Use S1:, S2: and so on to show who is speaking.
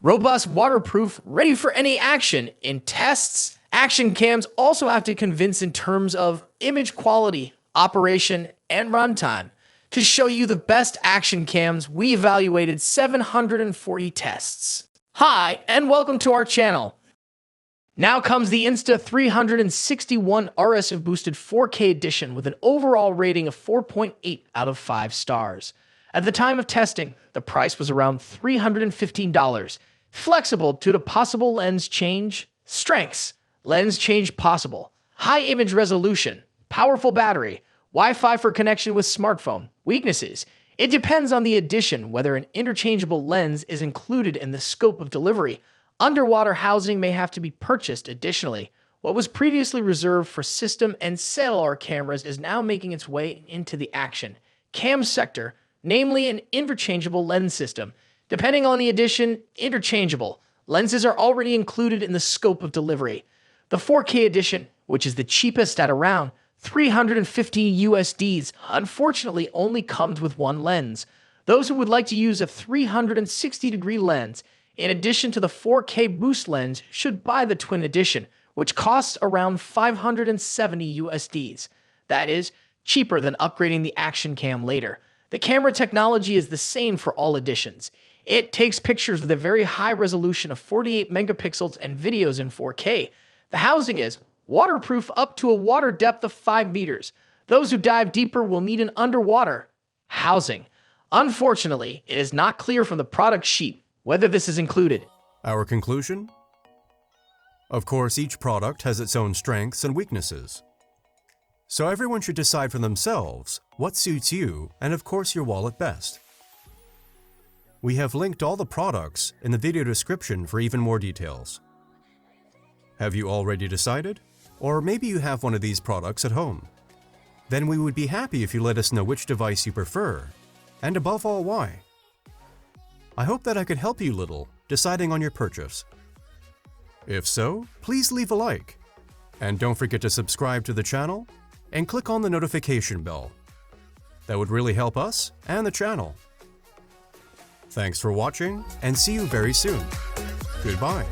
S1: Robust, waterproof, ready for any action. In tests, action cams also have to convince in terms of image quality, operation, and runtime. To show you the best action cams, we evaluated 740 tests. Hi, and welcome to our channel. Now comes the Insta360 RS boosted 4K edition with an overall rating of 4.8 out of 5 stars. At the time of testing, the price was around $315. Flexible due to possible lens change. Strengths: lens change possible. High image resolution. Powerful battery. Wi-Fi for connection with smartphone. Weaknesses: it depends on the edition whether an interchangeable lens is included in the scope of delivery. Underwater housing may have to be purchased additionally. What was previously reserved for system and cellular cameras is now making its way into the action cam sector, namely an interchangeable lens system. Depending on the edition, interchangeable lenses are already included in the scope of delivery. The 4K edition, which is the cheapest at around $350 USD, unfortunately only comes with one lens. Those who would like to use a 360-degree lens in addition to the 4K boost lens should buy the twin edition, which costs around $570 USD. That is cheaper than upgrading the action cam later. The camera technology is the same for all editions. It takes pictures with a very high resolution of 48 megapixels and videos in 4K. The housing is waterproof up to a water depth of 5 meters. Those who dive deeper will need an underwater housing. Unfortunately, it is not clear from the product sheet whether this is included.
S2: Our conclusion? Of course, each product has its own strengths and weaknesses. So everyone should decide for themselves what suits you and of course your wallet best. We have linked all the products in the video description for even more details. Have you already decided? Or maybe you have one of these products at home. Then we would be happy if you let us know which device you prefer, and above all, why. I hope that I could help you a little deciding on your purchase. If so, please leave a like. And don't forget to subscribe to the channel and click on the notification bell. That would really help us and the channel. Thanks for watching, and see you very soon. Goodbye.